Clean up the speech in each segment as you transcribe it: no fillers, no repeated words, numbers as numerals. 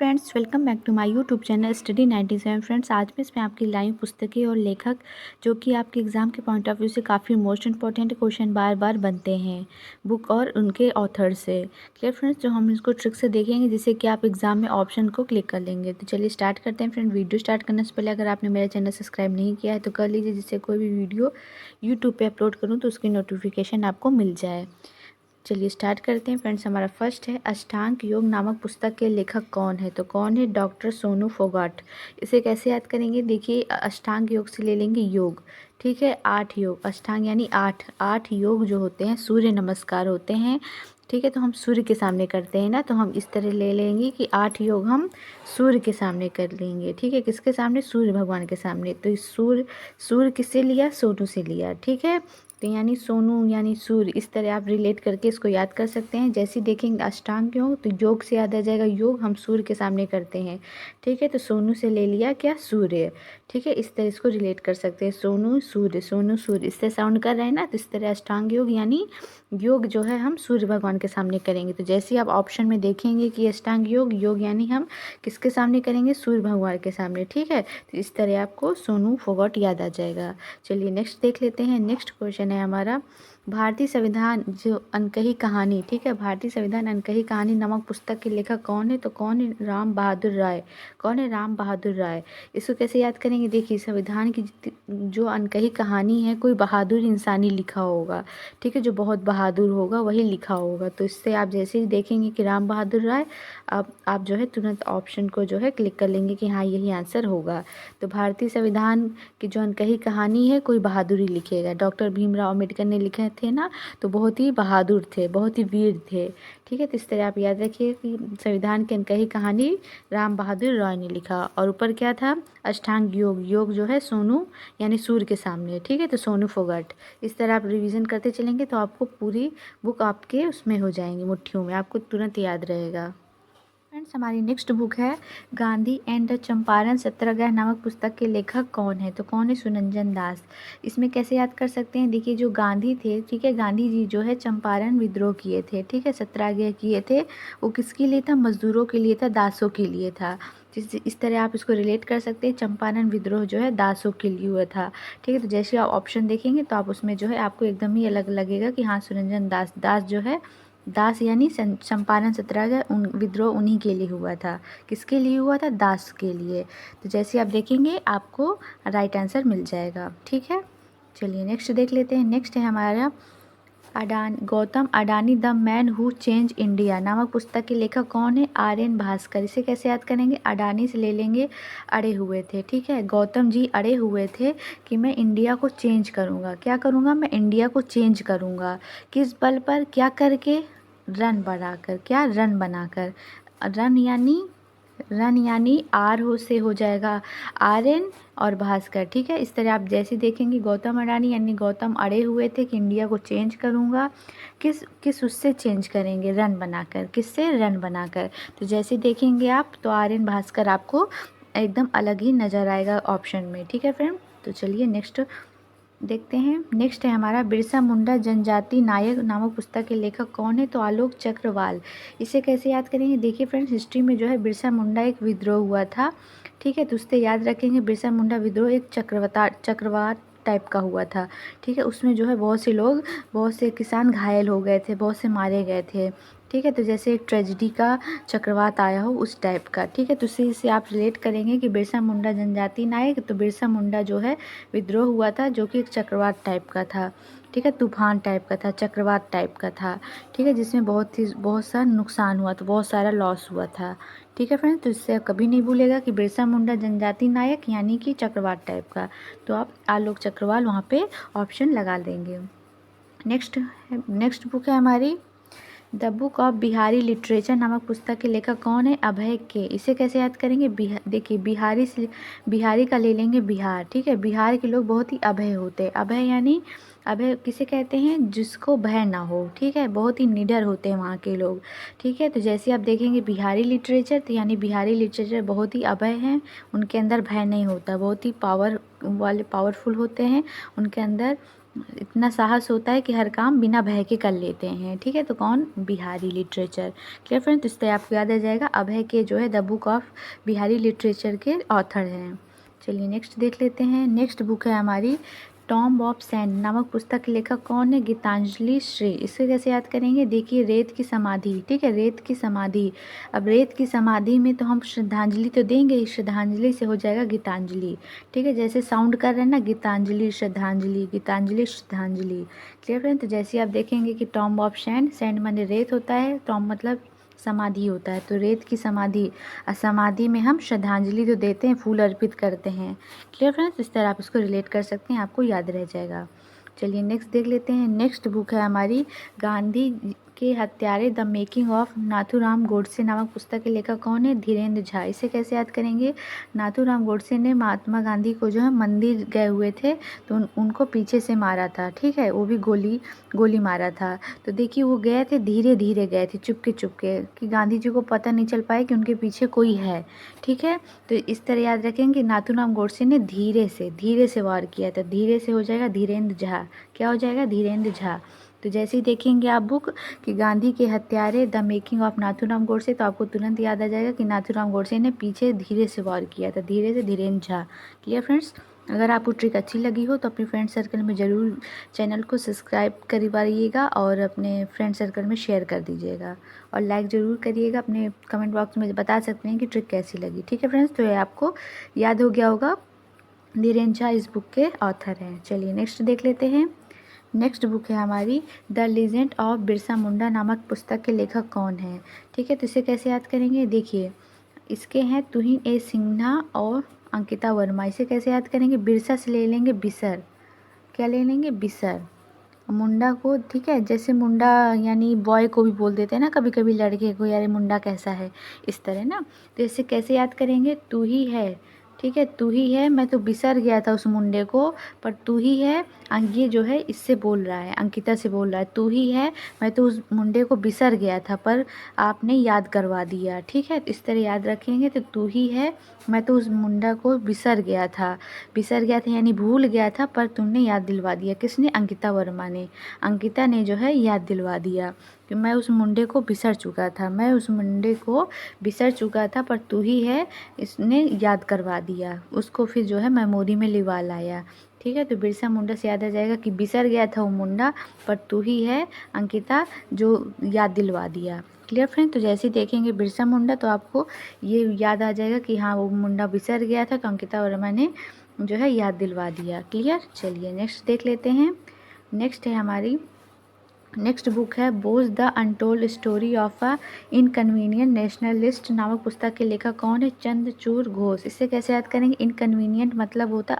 Friends, welcome back to my YouTube channel study 97। Friends, आज मैं इसमें आपकी लाइव पुस्तकें और लेखक जो कि आपके एग्ज़ाम के पॉइंट ऑफ व्यू से काफ़ी मोस्ट इंपॉर्टेंट क्वेश्चन बार बार बनते हैं बुक और उनके ऑथर से। क्लियर फ्रेंड्स, जो हम इसको ट्रिक से देखेंगे जिससे कि आप एग्ज़ाम में ऑप्शन को क्लिक कर लेंगे। तो चलिए स्टार्ट करते हैं फ्रेंड। वीडियो स्टार्ट करने से पहले अगर आपने मेरा चैनल सब्सक्राइब नहीं किया है तो कर लीजिए, जिससे कोई भी वीडियो यूट्यूब पर अपलोड करूँ तो उसकी नोटिफिकेशन आपको मिल जाए। चलिए स्टार्ट करते हैं फ्रेंड्स। हमारा फर्स्ट है अष्टांग योग नामक पुस्तक के लेखक कौन है? तो कौन है? डॉक्टर सोनू फोगाट। इसे कैसे याद करेंगे? देखिए, अष्टांग योग से ले लेंगे योग, ठीक है। 8 योग, अष्टांग यानी 8 योग जो होते हैं सूर्य नमस्कार होते हैं, ठीक है। तो हम सूर्य के सामने करते हैं ना, तो हम इस तरह ले लेंगे कि 8 योग हम सूर्य के सामने कर लेंगे, ठीक है। किसके सामने? सूर्य भगवान के सामने। तो इस सूर्य किससे लिया? सोनू से लिया, ठीक है। तो यानी सोनू यानी सूर्य, इस तरह आप रिलेट करके इसको याद कर सकते हैं। जैसे ही देखेंगे अष्टांग योग तो योग से याद आ जाएगा, योग हम सूर्य के सामने करते हैं, ठीक है। तो सोनू से ले लिया क्या? सूर्य, ठीक है। इस तरह इसको रिलेट कर सकते हैं, सोनू सूर्य, इससे साउंड कर रहे हैं ना। तो इस तरह अष्टांग योग यानी योग जो है हम सूर्य भगवान के सामने करेंगे। तो जैसे ही आप ऑप्शन में देखेंगे कि अष्टांग योग यानी हम किसके सामने करेंगे? सूर्य भगवान के सामने, ठीक है। तो इस तरह आपको सोनू फोगाट याद आ जाएगा। चलिए नेक्स्ट देख लेते हैं। नेक्स्ट क्वेश्चन है हमारा भारतीय संविधान जो अनकही कहानी, ठीक है। भारतीय संविधान अनकही कहानी नामक पुस्तक के लेखक कौन है? तो कौन है? राम बहादुर राय। कौन है? राम बहादुर राय। इसको कैसे याद करेंगे? देखिए, संविधान की जो अनकही कहानी है कोई बहादुर इंसान ही लिखा होगा, ठीक है। जो बहुत बहादुर होगा वही लिखा होगा। तो इससे आप जैसे ही देखेंगे कि राम बहादुर राय, आप जो है तुरंत ऑप्शन को जो है क्लिक कर लेंगे कि हाँ यही आंसर होगा। तो भारतीय संविधान की जो अनकही कहानी है कोई बहादुर ही लिखेगा। डॉक्टर भीमराव अम्बेडकर ने लिखे थे ना, तो बहुत ही बहादुर थे, बहुत ही वीर थे, ठीक है। तो इस तरह आप याद रखिए कि संविधान की अनकही कहानी राम बहादुर राय ने लिखा। और ऊपर क्या था? अष्टांग योग जो है सोनू यानी सूर्य के सामने, ठीक है। तो सोनू फोगाट। इस तरह आप रिवीजन करते चलेंगे तो आपको पूरी बुक आपके उसमें हो जाएंगी, मुट्ठियों में, आपको तुरंत याद रहेगा। फ्रेंड्स, हमारी नेक्स्ट बुक है गांधी एंड द चंपारण सत्याग्रह नामक पुस्तक के लेखक कौन है? तो कौन है? सुनंजन दास। इसमें कैसे याद कर सकते हैं? देखिए, जो गांधी थे, ठीक है, गांधी जी जो है चंपारण विद्रोह किए थे, ठीक है, सत्याग्रह किए थे। वो किसके लिए था? मजदूरों के लिए था, दासों के लिए था। इस तरह आप इसको रिलेट कर सकते हैं। चंपारण विद्रोह जो है दासों के लिए हुआ था, ठीक है। तो जैसे आप ऑप्शन देखेंगे तो आप उसमें जो है आपको एकदम ही अलग लगेगा कि हाँ सुनंजन दास जो है, दास यानी चंपारण सत्याग्रह विद्रोह उन्हीं के लिए हुआ था। किसके लिए हुआ था? दास के लिए। तो जैसे आप देखेंगे आपको राइट आंसर मिल जाएगा, ठीक है। चलिए नेक्स्ट देख लेते हैं। नेक्स्ट है हमारा Gautam Adani the man who change India नामक पुस्तक के लेखक कौन है? RN भास्कर। इसे कैसे याद करेंगे? अडानी से ले लेंगे, अड़े हुए थे, ठीक है। गौतम जी अड़े हुए थे कि मैं इंडिया को चेंज करूँगा। क्या करूँगा? मैं इंडिया को चेंज करूँगा। किस बल पर? क्या करके? रन बनाकर। क्या? रन बनाकर। रन यानी आर हो से हो जाएगा RN और भास्कर, ठीक है। इस तरह आप जैसे देखेंगे गौतम अडानी यानी गौतम अड़े हुए थे कि इंडिया को चेंज करूँगा। किस उससे चेंज करेंगे? रन बनाकर। किससे? रन बनाकर। तो जैसे देखेंगे आप तो RN भास्कर आपको एकदम अलग ही नज़र आएगा ऑप्शन में, ठीक है फ्रेंड। तो चलिए नेक्स्ट देखते हैं। नेक्स्ट है हमारा बिरसा मुंडा जनजाति नायक नामक पुस्तक के लेखक कौन है? तो आलोक चक्रवाल। इसे कैसे याद करेंगे? देखिए फ्रेंड्स, हिस्ट्री में जो है बिरसा मुंडा एक विद्रोह हुआ था, ठीक है। तो उससे याद रखेंगे बिरसा मुंडा विद्रोह एक चक्रवात टाइप का हुआ था, ठीक है। उसमें जो है बहुत से किसान घायल हो गए थे, बहुत से मारे गए थे, ठीक है। तो जैसे एक ट्रेजिडी का चक्रवात आया हो उस टाइप का, ठीक है। तो उसी से आप रिलेट करेंगे कि बिरसा मुंडा जनजाति नायक, तो बिरसा मुंडा जो है विद्रोह हुआ था जो कि एक चक्रवात टाइप का था, ठीक है। तूफान टाइप का था, चक्रवात टाइप का था, ठीक है। जिसमें बहुत सा नुकसान हुआ था, बहुत सारा लॉस हुआ था, ठीक है फ्रेंड्स। तो इससे कभी नहीं भूलेगा कि बिरसा मुंडा जनजाति नायक यानी कि चक्रवात टाइप का। तो आप आलोक चक्रवाल वहाँ पे ऑप्शन लगा देंगे। नेक्स्ट बुक है हमारी the book of Bihari literature नामक पुस्तक के लेखक कौन है? अभय के। इसे कैसे याद करेंगे? देखिए, बिहारी का ले लेंगे बिहार, ठीक है। बिहार के लोग बहुत ही अभय होते हैं। अभय यानी अभय किसे कहते हैं? जिसको भय ना हो, ठीक है। बहुत ही निडर होते हैं वहाँ के लोग, ठीक है। तो जैसे आप देखेंगे बिहारी लिटरेचर, तो यानी बिहारी लिटरेचर बहुत ही अभय हैं, उनके अंदर भय नहीं होता, बहुत ही पावरफुल होते हैं, उनके अंदर इतना साहस होता है कि हर काम बिना भय के कर लेते हैं। ठीक है, तो कौन? बिहारी लिटरेचर। Clear friend? तो इस तरह आपको याद आ जाएगा। अभय के जो है the book of Bihari literature के ऑथर हैं। चलिए नेक्स्ट देख लेते हैं। नेक्स्ट बुक है हमारी टॉम्ब ऑफ सैंड नामक पुस्तक के लेखक कौन है? गीतांजलि श्री। इसे कैसे याद करेंगे? देखिए, रेत की समाधि। ठीक है, रेत की समाधि। अब रेत की समाधि में तो हम श्रद्धांजलि तो देंगे ही, श्रद्धांजलि से हो जाएगा गीतांजलि। ठीक है, जैसे साउंड कर रहे हैं ना, गीतांजलि श्रद्धांजलि, गीतांजलि श्रद्धांजलि। Clear friend? तो जैसे आप देखेंगे कि टॉम्ब ऑफ सैंड, सैंड माने रेत होता है, टॉम्ब मतलब समाधि होता है, तो रेत की समाधि, समाधि में हम श्रद्धांजलि तो देते हैं, फूल अर्पित करते हैं। Clear friends? इस तरह आप इसको रिलेट कर सकते हैं, आपको याद रह जाएगा। चलिए नेक्स्ट देख लेते हैं। नेक्स्ट बुक है हमारी गांधी के हत्यारे the making of Nathuram Godse नामक पुस्तक के लेखक कौन है? धीरेन्द्र झा। इसे कैसे याद करेंगे? नाथूराम गोडसे ने महात्मा गांधी को जो है मंदिर गए हुए थे तो उनको पीछे से मारा था। ठीक है, वो भी गोली मारा था। तो देखिए, वो गए थे, धीरे धीरे गए थे, चुपके चुपके, कि गांधी जी को पता नहीं चल पाए कि उनके पीछे कोई है। ठीक है, तो इस तरह याद रखेंगे, नाथूराम गोडसे ने धीरे से वार किया था। धीरे से हो जाएगा धीरेन्द्र झा। क्या हो जाएगा? धीरेन्द्र झा। तो जैसे ही देखेंगे आप बुक कि गांधी के हत्यारे the making of Nathuram Godse, तो आपको तुरंत याद आ जाएगा कि नाथूराम गोडसे ने पीछे धीरे से वार किया था, धीरे से धीरेन्द्र झा। Clear friends? अगर आपको ट्रिक अच्छी लगी हो तो अपने फ्रेंड सर्कल में ज़रूर चैनल को सब्सक्राइब करवाइएगा और अपने फ्रेंड सर्कल में शेयर कर दीजिएगा और लाइक ज़रूर करिएगा। अपने कमेंट बॉक्स में बता सकते हैं कि ट्रिक कैसी लगी। ठीक है फ्रेंड्स, तो ये आपको याद हो गया होगा। धीरेन्द्र झा इस बुक के ऑथर हैं। चलिए नेक्स्ट देख लेते हैं। नेक्स्ट बुक है हमारी the legend of Birsa Munda नामक पुस्तक के लेखक कौन है? ठीक है, तो इसे कैसे याद करेंगे? देखिए, इसके हैं तुहिन ए सिन्हा और अंकिता वर्मा। इसे कैसे याद करेंगे? बिरसा से ले लेंगे बिसर। क्या ले लेंगे? बिसर। मुंडा को, ठीक है, जैसे मुंडा यानी बॉय को भी बोल देते हैं ना कभी कभी लड़के को, यार मुंडा कैसा है, इस तरह ना। तो इसे कैसे याद करेंगे? तू ही है। ठीक है, तू ही है, मैं तो बिसर गया था उस मुंडे को, पर तू ही है। ये जो है इससे बोल रहा है, अंकिता से बोल रहा है, तू ही है, मैं तो उस मुंडे को बिसर गया था पर आपने याद करवा दिया। ठीक है, इस तरह याद रखेंगे। तो तू ही है, मैं तो उस मुंडा को बिसर गया था यानी भूल गया था, पर तुमने याद दिलवा दिया। किसने? अंकिता वर्मा ने। अंकिता ने जो है याद दिलवा दिया कि मैं उस मुंडे को बिसर चुका था, पर तू ही है, इसने याद करवा दिया, उसको फिर जो है मेमोरी में लिवा लाया। ठीक है, तो बिरसा मुंडा से याद आ जाएगा कि बिसर गया था वो मुंडा, पर तू ही है अंकिता जो याद दिलवा दिया। Clear friend? तो जैसे ही देखेंगे बिरसा मुंडा तो आपको ये याद आ जाएगा कि हाँ वो मुंडा बिसर गया था तो अंकिता वर्मा ने जो है याद दिलवा दिया। क्लियर? चलिए नेक्स्ट देख लेते हैं। नेक्स्ट है हमारी, नेक्स्ट बुक है Bose the untold story of a inconvenient nationalist नामक पुस्तक के लेखक कौन है? चंद्रचूड़ घोष। इससे कैसे याद करेंगे? इनकन्वीनियंट मतलब होता है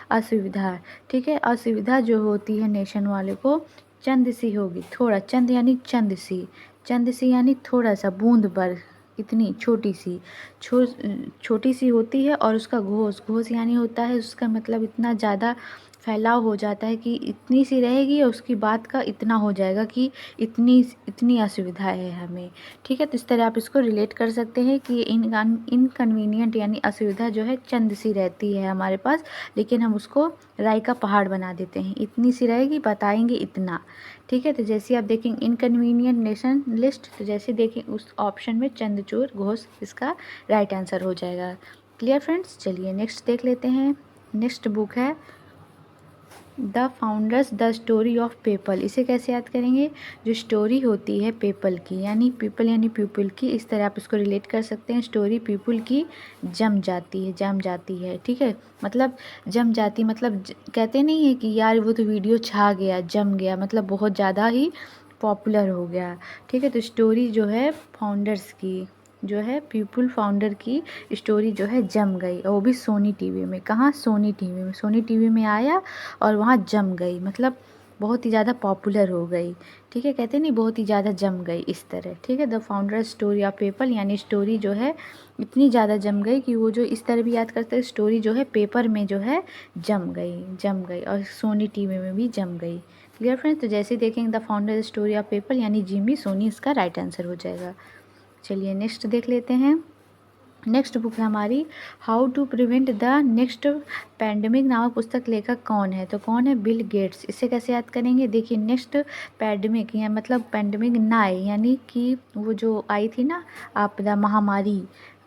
असुविधा। ठीक है, असुविधा जो होती है नेशन वाले को, चंद सी होगी, थोड़ा, चंद यानी चंद सी यानी थोड़ा सा, बूंद भर, इतनी छोटी सी होती है। और उसका घोष यानी होता है, उसका मतलब इतना ज़्यादा फैलाव हो जाता है कि इतनी सी रहेगी और उसकी बात का इतना हो जाएगा कि इतनी असुविधा है हमें। ठीक है, तो इस तरह आप इसको रिलेट कर सकते हैं कि इनकन्वीनियंट यानी असुविधा जो है चंद सी रहती है हमारे पास, लेकिन हम उसको राई का पहाड़ बना देते हैं। इतनी सी रहेगी, बताएंगे इतना। ठीक है, तो जैसे आप देखेंगे इनकन्वीनियंट नेशन लिस्ट, तो जैसे देखें उस ऑप्शन में चंद्रचूड़ घोष इसका राइट आंसर हो जाएगा। Clear friends? चलिए नेक्स्ट देख लेते हैं। नेक्स्ट बुक है the founders the story of people. इसे कैसे याद करेंगे? जो स्टोरी होती है पीपल की, यानी पीपल यानी पीपल की, इस तरह आप इसको रिलेट कर सकते हैं। स्टोरी पीपल की जम जाती है। ठीक है, मतलब जम जाती मतलब कहते नहीं है कि यार वो तो वीडियो छा गया, जम गया, मतलब बहुत ज़्यादा ही पॉपुलर हो गया। ठीक है, तो स्टोरी जो है फाउंडर्स की, जो है पीपल फाउंडर की स्टोरी जो है जम गई, और वो भी सोनी टीवी में। कहाँ? सोनी टीवी में आया और वहाँ जम गई, मतलब बहुत ही ज़्यादा पॉपुलर हो गई। ठीक है, कहते नहीं बहुत ही ज़्यादा जम गई, इस तरह। ठीक है, the founder story of paper यानी स्टोरी जो है इतनी ज़्यादा जम गई कि वो जो इस तरह भी याद करते हैं, स्टोरी जो है पेपर में जो है जम गई और सोनी टीवी में भी जम गई। Clear friends? तो जैसे ही देखेंगे the founder story of paper यानी जिमी सोनी, इसका राइट आंसर हो जाएगा। चलिए नेक्स्ट देख लेते हैं। नेक्स्ट बुक है हमारी how to prevent the next pandemic नामक पुस्तक लेखक कौन है? तो कौन है? Bill Gates. इसे कैसे याद करेंगे? देखिए नेक्स्ट पैंडमिक या मतलब पैंडमिक ना आए, यानी कि वो जो आई थी ना आपदा महामारी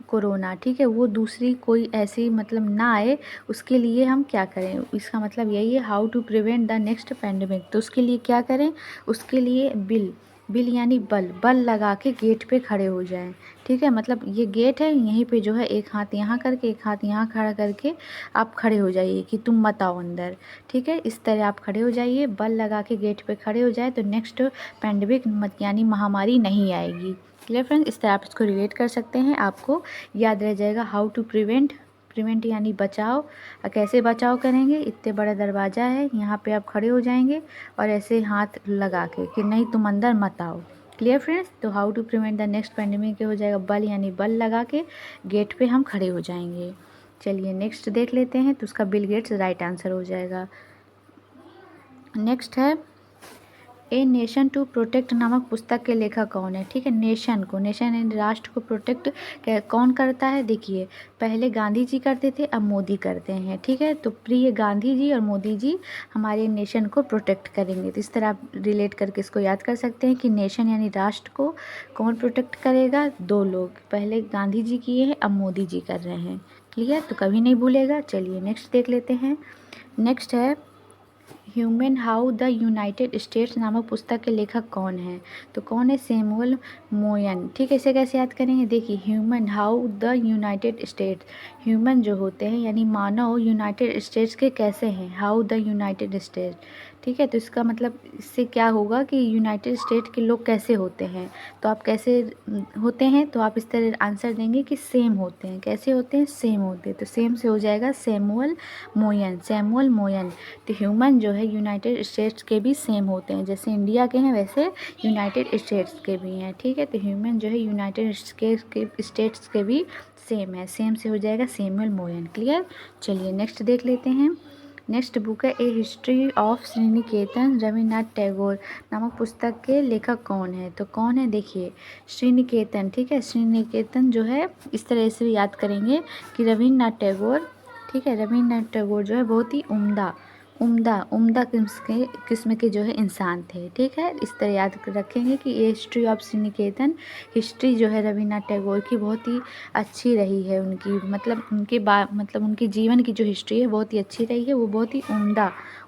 कोरोना, ठीक है, वो दूसरी कोई ऐसी मतलब ना आए, उसके लिए हम क्या करें? इसका मतलब यही है how to prevent the next pandemic. तो उसके लिए क्या करें? उसके लिए बिल, बिल यानी बल लगा के गेट पे खड़े हो जाएं, ठीक है। मतलब ये गेट है, यहीं पे जो है एक हाथ यहाँ करके एक हाथ यहाँ खड़ा करके आप खड़े हो जाइए कि तुम मत आओ अंदर, ठीक है। इस तरह आप खड़े हो जाइए, बल लगा के गेट पे खड़े हो जाए तो नेक्स्ट पैंडमिक मत यानी महामारी नहीं आएगी। Clear friends? इस तरह आप इसको रिलेट कर सकते हैं, आपको याद रह जाएगा हाउ टू प्रिवेंट, प्रिवेंट यानी बचाव। और कैसे बचाव करेंगे? इतने बड़ा दरवाज़ा है, यहाँ पे आप खड़े हो जाएंगे और ऐसे हाथ लगा के कि नहीं तुम अंदर मत आओ। Clear friends? तो how to prevent the next pandemic हो जाएगा बल यानी बल लगा के गेट पे हम खड़े हो जाएंगे। चलिए नेक्स्ट देख लेते हैं, तो उसका बिल गेट्स राइट आंसर हो जाएगा। नेक्स्ट है ए नेशन टू प्रोटेक्ट नामक पुस्तक के लेखक कौन है? ठीक है, नेशन को, नेशन यानी राष्ट्र को प्रोटेक्ट कौन करता है? देखिए पहले गांधी जी करते थे, अब मोदी करते हैं, ठीक है। तो प्रिय गांधी जी और मोदी जी हमारे नेशन को प्रोटेक्ट करेंगे। तो इस तरह आप रिलेट करके इसको याद कर सकते हैं कि नेशन यानी राष्ट्र को कौन प्रोटेक्ट करेगा? दो लोग, पहले गांधी जी किए हैं, अब मोदी जी कर रहे हैं। क्लियर? तो कभी नहीं भूलेगा। चलिए नेक्स्ट देख लेते हैं। नेक्स्ट है human how the United states नामक पुस्तक के लेखक कौन है? तो कौन है? सैमुअल मोयन। ठीक है, इसे कैसे याद करेंगे? देखिए human how the United states, human जो होते हैं यानी मानव यूनाइटेड स्टेट्स के कैसे हैं? हाउ द यूनाइटेड स्टेट्स, ठीक है। तो इसका मतलब इससे क्या होगा कि यूनाइटेड स्टेट के लोग कैसे होते हैं? तो आप कैसे होते हैं? तो आप इस तरह आंसर देंगे कि सेम होते हैं। कैसे होते हैं? सेम होते हैं। तो सेम से हो जाएगा सैमुअल मोयन, सैमुअल मोयन। तो ह्यूमन जो है यूनाइटेड स्टेट्स के भी सेम होते हैं, जैसे इंडिया के हैं वैसे यूनाइटेड स्टेट्स के भी हैं, ठीक है। तो ह्यूमन जो है यूनाइटेड स्टेट्स के भी सेम है, सेम से हो जाएगा सैमुअल मोयन। क्लियर? चलिए नेक्स्ट देख लेते हैं। नेक्स्ट बुक है ए हिस्ट्री ऑफ श्रीनिकेतन रविन्द्रनाथ टैगोर नामक पुस्तक के लेखक कौन है? तो कौन है? देखिए श्रीनिकेतन, ठीक है। श्रीनिकेतन जो है इस तरह से याद करेंगे कि रविन्द्रनाथ टैगोर, ठीक है, रविन्द्रनाथ टैगोर जो है बहुत ही उम्दा उम्दा किस्म के जो है इंसान थे, ठीक है। इस तरह याद रखेंगे कि ये हिस्ट्री ऑफ श्रीनिकेतन, हिस्ट्री जो है रविन्द्रनाथ टैगोर की बहुत ही अच्छी रही है। उनकी मतलब उनके जीवन की जो हिस्ट्री है बहुत ही अच्छी रही है। वो बहुत ही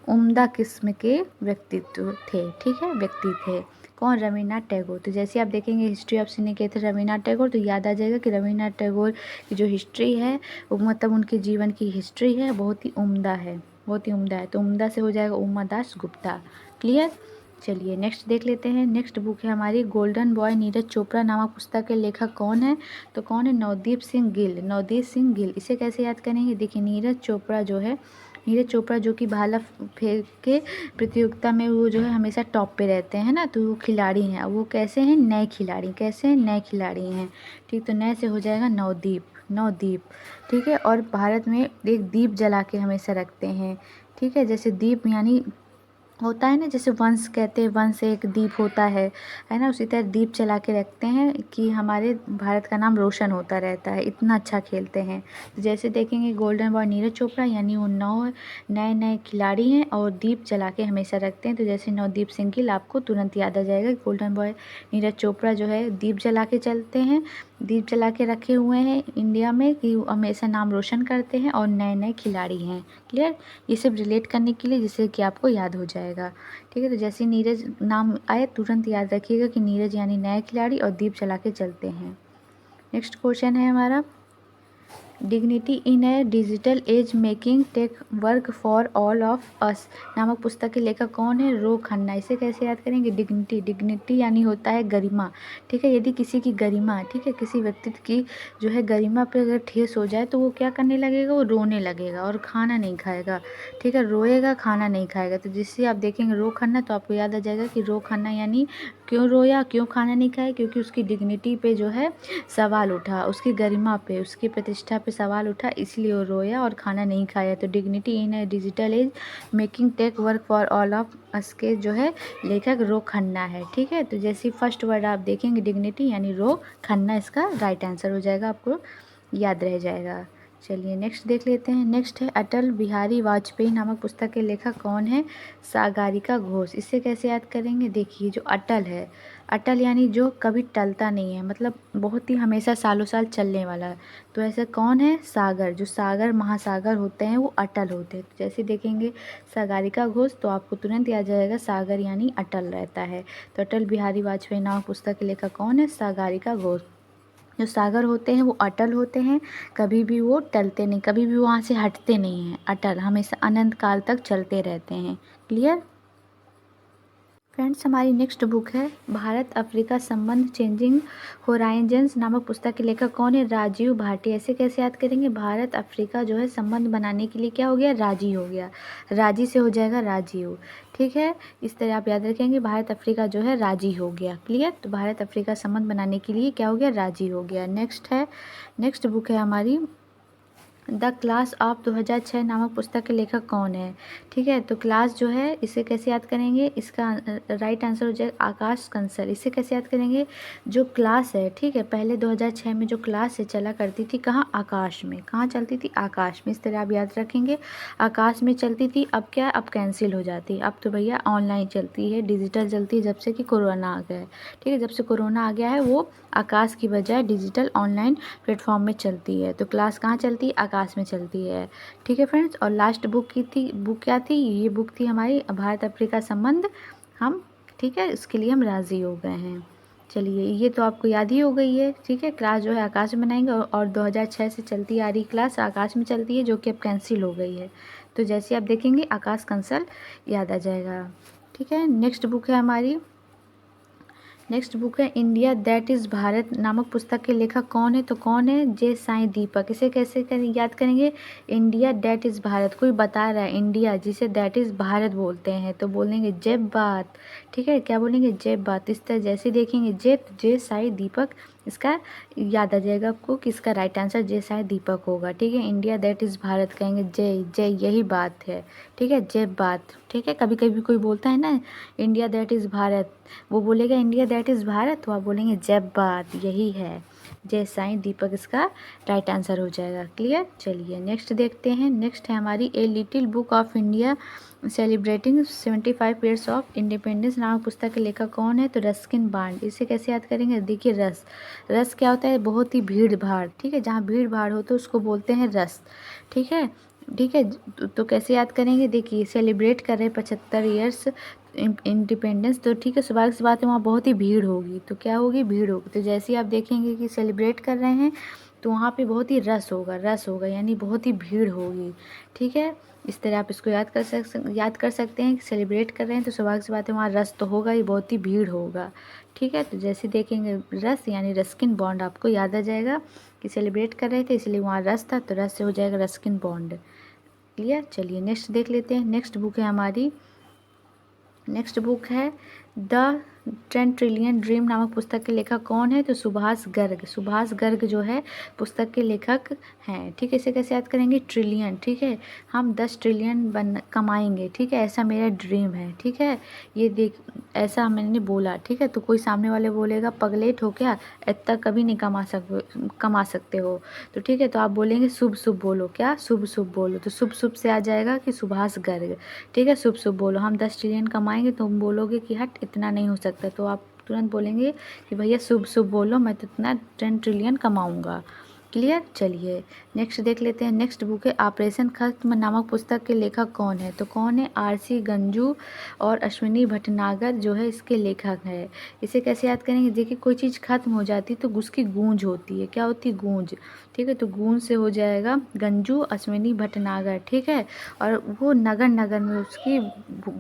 उम्दा किस्म के व्यक्तित्व थे, ठीक है, व्यक्ति थे। कौन? रविन्द्रनाथ टैगोर। तो जैसे आप देखेंगे हिस्ट्री ऑफ श्रीनिकेतन रविन्द्रनाथ टैगोर, तो याद आ जाएगा कि रविन्द्रनाथ टैगोर की जो हिस्ट्री है वो मतलब उनके जीवन की हिस्ट्री है बहुत ही उम्दा है, बहुत ही उम्दा है। तो उम्दा से हो जाएगा उमा दास गुप्ता। क्लियर? चलिए नेक्स्ट देख लेते हैं। नेक्स्ट बुक है हमारी गोल्डन बॉय नीरज चोपड़ा नामक पुस्तक के लेखक कौन है? तो कौन है? नवदीप सिंह गिल, नवदीप सिंह गिल। इसे कैसे याद करेंगे? देखिए नीरज चोपड़ा जो है, नीरज चोपड़ा जो कि भाला फेंक के प्रतियोगिता में वो जो है हमेशा टॉप पे रहते हैं ना, तो वो खिलाड़ी हैं। वो कैसे हैं? नए खिलाड़ी। कैसे हैं? नए खिलाड़ी हैं, ठीक। तो नए से हो जाएगा नवदीप, नवदीप, ठीक है। और भारत में एक दीप जला के हमेशा रखते हैं, ठीक है। जैसे दीप यानी होता है ना, जैसे वंश कहते हैं, वंश एक दीप होता है ना, उसी तरह दीप जला के रखते हैं कि हमारे भारत का नाम रोशन होता रहता है, इतना अच्छा खेलते हैं। तो जैसे देखेंगे गोल्डन बॉय नीरज चोपड़ा यानी वो नए नए खिलाड़ी हैं और दीप जला के हमेशा रखते हैं। तो जैसे नवदीप सिंह गिल, आपको तुरंत याद आ जाएगा गोल्डन बॉय नीरज चोपड़ा जो है दीप जला के चलते हैं, दीप जला के रखे हुए हैं इंडिया में कि हमेशा नाम रोशन करते हैं और नए नए खिलाड़ी हैं। क्लियर? ये सब रिलेट करने के लिए जिससे कि आपको याद हो जाएगा, ठीक है। तो जैसे नीरज नाम आए तुरंत याद रखिएगा कि नीरज यानी नए खिलाड़ी और दीप जला के चलते हैं। नेक्स्ट क्वेश्चन है हमारा dignity in a digital age making tech work for all of us नामक पुस्तक के लेखक कौन है? रो खन्ना। इसे कैसे याद करेंगे? डिग्निटी, डिग्निटी यानी होता है गरिमा, ठीक है। यदि किसी की गरिमा, ठीक है, किसी व्यक्तित्व की जो है गरिमा पे अगर ठेस हो जाए तो वो क्या करने लगेगा? वो रोने लगेगा और खाना नहीं खाएगा, ठीक है, रोएगा, खाना नहीं खाएगा। तो जिससे आप देखेंगे रो खन्ना तो आपको याद आ जाएगा कि रो खन्ना यानी क्यों रोया, क्यों खाना नहीं खाया? क्योंकि उसकी डिग्निटी पे जो है सवाल उठा, उसकी गरिमा पे, उसकी प्रतिष्ठा पे सवाल उठा, इसलिए वो रोया और खाना नहीं खाया। तो dignity in a digital age making tech work for all of us के जो है लेखक रो खन्ना है, ठीक है। तो जैसे फर्स्ट वर्ड आप देखेंगे डिग्निटी यानी रो खन्ना, इसका राइट आंसर हो जाएगा आपको याद रह जाएगा। चलिए नेक्स्ट देख लेते हैं। नेक्स्ट है अटल बिहारी वाजपेयी नामक पुस्तक के लेखक कौन है? सागरिका घोष। इसे कैसे याद करेंगे? देखिए जो अटल है, अटल यानी जो कभी टलता नहीं है, मतलब बहुत ही हमेशा सालों साल चलने वाला है। तो ऐसा कौन है? सागर। जो सागर महासागर होते हैं वो अटल होते हैं। तो जैसे देखेंगे सागरिका घोष तो आपको तुरंत याद जाएगा सागर यानी अटल रहता है। तो अटल बिहारी वाजपेयी नामक पुस्तक के लेखक कौन है? सागरिका घोष। जो सागर होते हैं वो अटल होते हैं, कभी भी वो टलते नहीं, कभी भी वहाँ से हटते नहीं हैं। अटल हमेशा अनंत काल तक चलते रहते हैं। Clear friends? हमारी नेक्स्ट बुक है भारत अफ्रीका संबंध चेंजिंग होराइजन्स नामक पुस्तक के लेखक कौन है? राजीव भाटी। ऐसे कैसे याद करेंगे? भारत अफ्रीका जो है संबंध बनाने के लिए क्या हो गया? राजी हो गया। राजी से हो जाएगा राजीव। ठीक है, इस तरह आप याद रखेंगे भारत अफ्रीका जो है राजी हो गया। क्लियर? तो भारत अफ्रीका संबंध बनाने के लिए क्या हो गया? राजी हो गया। नेक्स्ट बुक है हमारी द क्लास ऑफ 2006 नामक पुस्तक के लेखक कौन है? ठीक है, तो क्लास जो है इसे कैसे याद करेंगे? इसका राइट आंसर हो जाएगा आकाश कंसल। इसे कैसे याद करेंगे? जो क्लास है, ठीक है, पहले 2006 में जो क्लास है चला करती थी कहाँ? आकाश में। कहाँ चलती थी? आकाश में। इस तरह आप याद रखेंगे आकाश में चलती थी। अब क्या? अब कैंसिल हो जाती है। अब तो भैया ऑनलाइन चलती है, डिजिटल चलती है, जब से कि कोरोना आ गया है। ठीक है, जब से कोरोना आ गया है वो आकाश की बजाय डिजिटल ऑनलाइन प्लेटफॉर्म में चलती है। तो क्लास कहाँ चलती है? आकाश में चलती है। ठीक है फ्रेंड्स, और लास्ट बुक क्या थी? ये बुक थी हमारी भारत अफ्रीका संबंध। हम ठीक है, इसके लिए हम राज़ी हो गए हैं। चलिए ये तो आपको याद ही हो गई है। ठीक है, क्लास जो है आकाश में बनाएंगे और 2006 से चलती आ रही क्लास आकाश में चलती है, जो कि अब कैंसिल हो गई है। तो जैसे आप देखेंगे आकाश कंसल याद आ जाएगा। ठीक है, नेक्स्ट बुक है इंडिया दैट इज़ भारत नामक पुस्तक के लेखक कौन है? तो कौन है? जे साईं दीपक। इसे कैसे याद करेंगे? इंडिया दैट इज़ भारत, कोई बता रहा है इंडिया जिसे दैट इज़ भारत बोलते हैं तो बोलेंगे जय बात। ठीक है, क्या बोलेंगे? जय बात। इस तरह जैसे देखेंगे जे साईं दीपक, इसका याद आ जाएगा आपको कि इसका राइट आंसर जे साईं दीपक होगा। ठीक है, इंडिया दैट इज़ भारत कहेंगे जय जय, यही बात है। ठीक है, जय बात। ठीक है, कभी कभी कोई बोलता है ना इंडिया दैट इज़ भारत, वो बोलेगा इंडिया दैट इज़ भारत, तो आप बोलेंगे जय बात, यही है। जय साईं दीपक इसका राइट आंसर हो जाएगा। क्लियर? चलिए नेक्स्ट देखते हैं। नेक्स्ट है हमारी a little book of India celebrating 75 years of independence नामक पुस्तक के लेखक कौन है? तो रस्किन बॉन्ड। इसे कैसे याद करेंगे? देखिए रस क्या होता है? बहुत ही भीड़ भाड़। ठीक है, जहाँ भीड़ भाड़ हो तो उसको बोलते हैं रस। ठीक है, तो कैसे याद करेंगे? देखिए सेलिब्रेट कर रहे 75 ईयर्स इंडिपेंडेंस, तो ठीक है, स्वाभाविक सी बात है वहाँ बहुत ही भीड़ होगी। तो क्या होगी? भीड़ होगी। तो जैसे ही आप देखेंगे कि सेलिब्रेट कर रहे हैं तो वहाँ पे बहुत ही रस होगा यानी बहुत ही भीड़ होगी। ठीक है, इस तरह आप इसको याद कर सकते हैं कि सेलिब्रेट कर रहे हैं तो स्वाभाविक सी बात है वहाँ रस तो होगा ही, बहुत ही भीड़ होगा। ठीक है, तो जैसे देखेंगे रस यानी रस्किन बॉन्ड, आपको याद आ जाएगा कि सेलिब्रेट कर रहे थे इसलिए वहाँ रस था, तो रस से हो जाएगा रस्किन बॉन्ड। क्लियर? चलिए नेक्स्ट देख लेते हैं। नेक्स्ट बुक है द 10 ट्रिलियन ड्रीम नामक पुस्तक के लेखक कौन है? तो सुभाष गर्ग जो है पुस्तक के लेखक हैं। ठीक है, इसे कैसे याद करेंगे? ट्रिलियन। ठीक है, हम 10 ट्रिलियन कमाएंगे। ठीक है, ऐसा मेरा ड्रीम है। ठीक है, ये देख ऐसा मैंने बोला। ठीक है, तो कोई सामने वाले बोलेगा पगलेट हो क्या, इतना कभी नहीं कमा सकते हो। तो ठीक है, तो आप बोलेंगे शुभ शुभ बोलो। क्या? शुभ शुभ बोलो। तो शुभ शुभ से आ जाएगा कि सुभाष गर्ग। ठीक है, शुभ शुभ बोलो। हम 10 ट्रिलियन कमाएंगे तो तुम बोलोगे कि हट इतना नहीं हो सकता, तो आप तुरंत बोलेंगे कि भैया शुभ शुभ बोलो, मैं तो इतना 10 ट्रिलियन कमाऊंगा। क्लियर? चलिए नेक्स्ट देख लेते हैं। नेक्स्ट बुक है ऑपरेशन खत्म नामक पुस्तक के लेखक कौन है? तो कौन है? आरसी गंजू और अश्विनी भटनागर जो है इसके लेखक है। इसे कैसे याद करेंगे? देखिए कोई चीज़ खत्म हो जाती तो उसकी गूंज होती है। क्या होती? गूंज। ठीक है, तो गूंज से हो जाएगा गंजू अश्विनी भटनागर। ठीक है, और वो नगर नगर में उसकी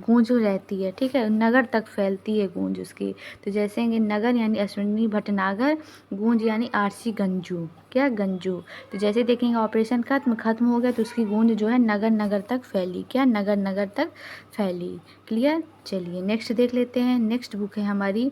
गूंज रहती है। ठीक है, नगर तक फैलती है गूंज उसकी। तो जैसे नगर यानी अश्विनी भटनागर, गूंज यानी आरसी गंजू। क्या? गंजू। तो जैसे देखेंगे ऑपरेशन खत्म हो गया तो उसकी गूंज जो है नगर नगर तक फैली। क्या? नगर नगर तक फैली। क्लियर? चलिए नेक्स्ट देख लेते हैं। नेक्स्ट बुक है हमारी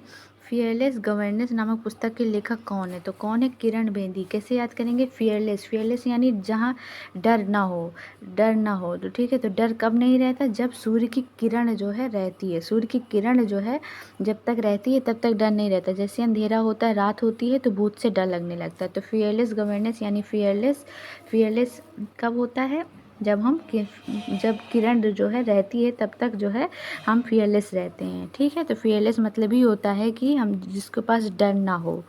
फियरलेस गवर्नेंस नामक पुस्तक के लेखक कौन है? तो कौन है? किरण बेदी। कैसे याद करेंगे? फियरलेस, फियरलेस यानी जहाँ डर ना हो, डर ना हो। तो ठीक है, तो डर कब नहीं रहता? जब सूर्य की किरण जो है रहती है, सूर्य की किरण जो है जब तक रहती है तब तक डर नहीं रहता। जैसे अंधेरा होता है, रात होती है, तो भूत से डर लगने लगता है। तो फियरलेस गवर्नेंस यानी फियरलेस, फियरलेस कब होता है? जब किरण जो है रहती है तब तक जो है हम फियरलेस रहते हैं। ठीक है, तो फियरलेस मतलब ही होता है कि हम जिसके पास डर ना हो।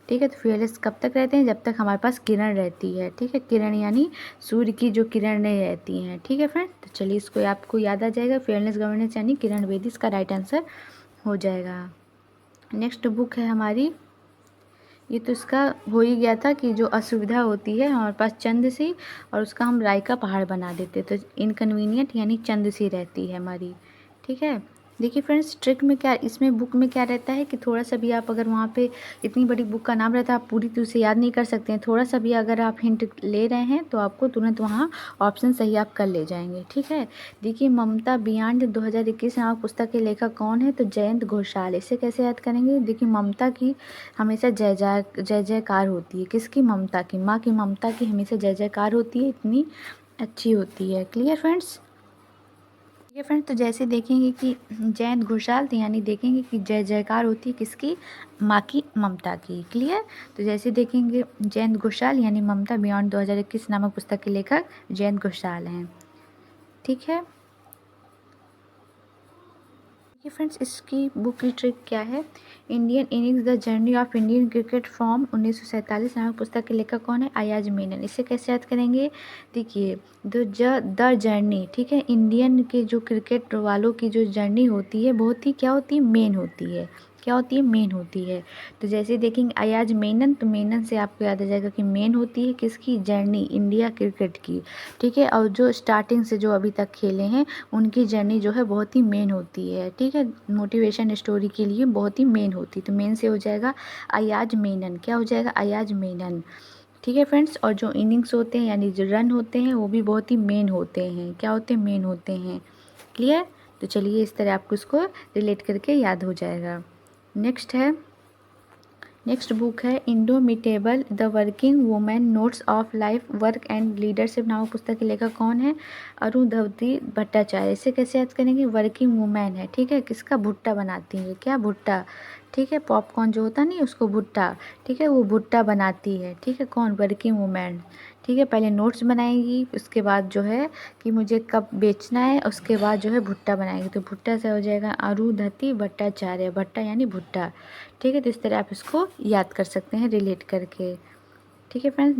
ठीक है, तो फियरलेस कब तक रहते हैं? जब तक हमारे पास किरण रहती है। ठीक है, किरण यानी सूर्य की जो किरणें रहती हैं। ठीक है फ्रेंड, तो चलिए इसको आपको याद आ जाएगा। फियरलेस गवर्नेंस यानी किरण बेदी, इसका राइट आंसर हो जाएगा। नेक्स्ट बुक है हमारी, ये तो इसका हो ही गया था कि जो असुविधा होती है हमारे पास चंद सी, और उसका हम राय का पहाड़ बना देते, तो इनकन्वीनियंट यानी चंद सी रहती है हमारी। ठीक है, देखिए फ्रेंड्स, ट्रिक में क्या, इसमें बुक में क्या रहता है कि थोड़ा सा भी आप अगर वहाँ पे इतनी बड़ी बुक का नाम रहता है, आप पूरी तरह से याद नहीं कर सकते हैं। थोड़ा सा भी अगर आप हिंट ले रहे हैं तो आपको तुरंत वहाँ ऑप्शन सही आप कर ले जाएंगे। ठीक है, देखिए ममता बियॉन्ड 2021 नामक पुस्तक के लेखक कौन है? तो जयंत घोषाल। इसे कैसे याद करेंगे? देखिए ममता की हमेशा जय जयकार होती है। किसकी? ममता की, माँ की ममता की हमेशा जय जयकार होती है, इतनी अच्छी होती है। Clear friends? ठीक है फ्रेंड्स, तो जैसे देखेंगे कि जयंत घोषाल, तो यानी देखेंगे कि जय जयकार होती है किसकी? माँ की ममता की। क्लियर? तो जैसे देखेंगे जयंत घोषाल यानी ममता बियॉन्ड 2021 नामक पुस्तक के लेखक जयंत घोषाल हैं। ठीक है, देखिए फ्रेंड्स, इसकी बुक की ट्रिक क्या है? Indian innings the journey of Indian cricket from 1947 नामक पुस्तक के लेखक कौन है? अयाज मेनन। इसे कैसे याद करेंगे? देखिए द जर्नी, ठीक है, इंडियन के जो क्रिकेट वालों की जो जर्नी होती है बहुत ही क्या होती है? मेन होती है। क्या होती है? मेन होती है। तो जैसे देखेंगे अयाज मेनन, तो मेनन से आपको याद आ जाएगा कि मेन होती है किसकी? जर्नी, इंडिया क्रिकेट की। ठीक है, और जो स्टार्टिंग से जो अभी तक खेले हैं उनकी जर्नी जो है बहुत ही मेन होती है। ठीक है, मोटिवेशन स्टोरी के लिए बहुत ही मेन होती है। तो मेन से हो जाएगा अयाज मेनन। क्या हो जाएगा? अयाज मेनन। ठीक है फ्रेंड्स, और जो इनिंग्स होते हैं यानी जो रन होते हैं वो भी बहुत ही मेन होते हैं। क्या होते हैं? मेन होते हैं। क्लियर? तो चलिए इस तरह आपको इसको रिलेट करके याद हो जाएगा। नेक्स्ट बुक है indomitable the working women notes of life work and leadership नामक पुस्तक के लेखक कौन है? अरुंधति भट्टाचार्य। इसे कैसे याद करेंगे? वर्किंग वुमेन है। ठीक है, किसका? भुट्टा बनाती है। क्या? भुट्टा। ठीक है, पॉपकॉर्न जो होता नहीं उसको भुट्टा, ठीक है, वो भुट्टा बनाती है। ठीक है, कौन? Working women. ठीक है, पहले नोट्स बनाएगी, उसके बाद जो है कि मुझे कब बेचना है, उसके बाद जो है भुट्टा बनाएगी। तो भुट्टा से हो जाएगा अरुंधति भट्टाचार्य। भट्टा यानी भुट्टा। ठीक है, तो इस तरह आप इसको याद कर सकते हैं रिलेट करके। ठीक है फ्रेंड्स,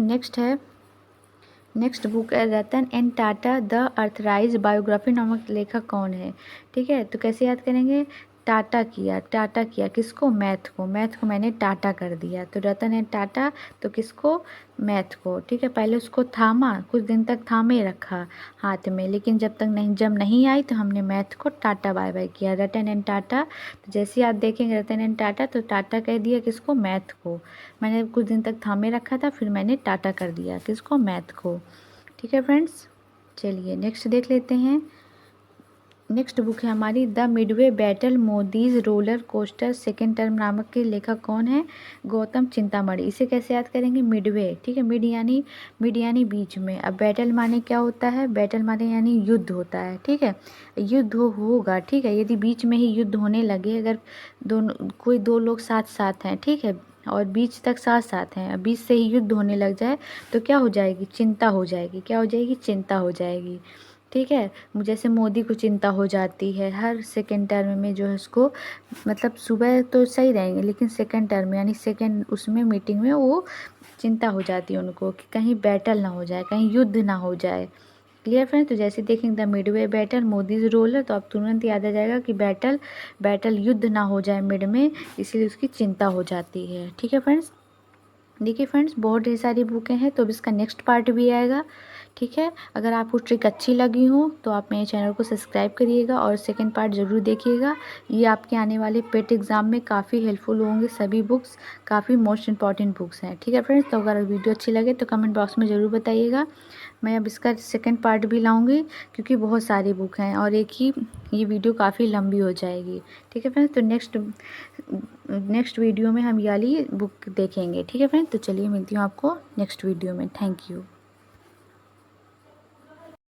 नेक्स्ट बुक है Ratan N Tata the authorized biography नामक लेखक कौन है? ठीक है, तो कैसे याद करेंगे? टाटा किया किसको? मैथ को। मैथ को मैंने टाटा कर दिया, तो रतन एन टाटा, तो किसको? मैथ को। ठीक है, पहले उसको थामा, कुछ दिन तक थामे रखा हाथ में, लेकिन जब नहीं आई तो हमने मैथ को टाटा बाय बाय किया। रतन एन टाटा, तो जैसे आप देखेंगे रतन एन टाटा, तो टाटा कह दिया किसको? मैथ को। मैंने कुछ दिन तक थामे रखा था, फिर मैंने टाटा कर दिया किसको? मैथ को। ठीक है फ्रेंड्स, चलिए नेक्स्ट देख लेते हैं। नेक्स्ट बुक है हमारी the Midway battle Modi's roller coaster second term नामक के लेखक कौन है? गौतम चिंतामणि। इसे कैसे याद करेंगे? मिडवे। ठीक है, मिड यानी बीच में। अब बैटल माने क्या होता है? बैटल माने यानी युद्ध होता है। ठीक है, युद्ध होगा। ठीक है, यदि बीच में ही युद्ध होने लगे, अगर कोई दो लोग साथ साथ हैं, ठीक है, और बीच तक साथ साथ हैं, बीच से ही युद्ध होने लग जाए तो क्या हो जाएगी? चिंता हो जाएगी। क्या हो जाएगी? चिंता हो जाएगी। ठीक है, जैसे मोदी को चिंता हो जाती है हर सेकेंड टर्म में जो है उसको, मतलब सुबह तो सही रहेंगे लेकिन सेकेंड टर्म यानी सेकेंड उसमें मीटिंग में वो चिंता हो जाती है उनको कि कहीं बैटल ना हो जाए, कहीं युद्ध ना हो जाए। Clear friend? तो जैसे देखेंगे the Midway battle Modi's roller, तो आप तुरंत याद आ जाएगा कि बैटल युद्ध ना हो जाए मिड में, इसीलिए उसकी चिंता हो जाती है। ठीक है फ्रेंड्स, देखिए फ्रेंड्स, बहुत ढेर सारी बुकें हैं, तो अब इसका नेक्स्ट पार्ट भी आएगा। ठीक है, अगर आपको ट्रिक अच्छी लगी हो तो आप मेरे चैनल को सब्सक्राइब करिएगा और सेकंड पार्ट ज़रूर देखिएगा। ये आपके आने वाले पेट एग्ज़ाम में काफ़ी हेल्पफुल होंगे। सभी बुक्स काफ़ी मोस्ट इंपॉर्टेंट बुक्स हैं। ठीक है फ्रेंड्स, तो अगर वीडियो अच्छी लगे तो कमेंट बॉक्स में ज़रूर बताइएगा। मैं अब इसका सेकंड पार्ट भी लाऊंगी क्योंकि बहुत सारी बुक हैं और एक ही ये वीडियो काफ़ी लंबी हो जाएगी। ठीक है फ्रेंड्स, तो नेक्स्ट वीडियो में हम ये वाली बुक देखेंगे। ठीक है फ्रेंड, तो चलिए मिलती हूँ आपको नेक्स्ट वीडियो में। Thank you.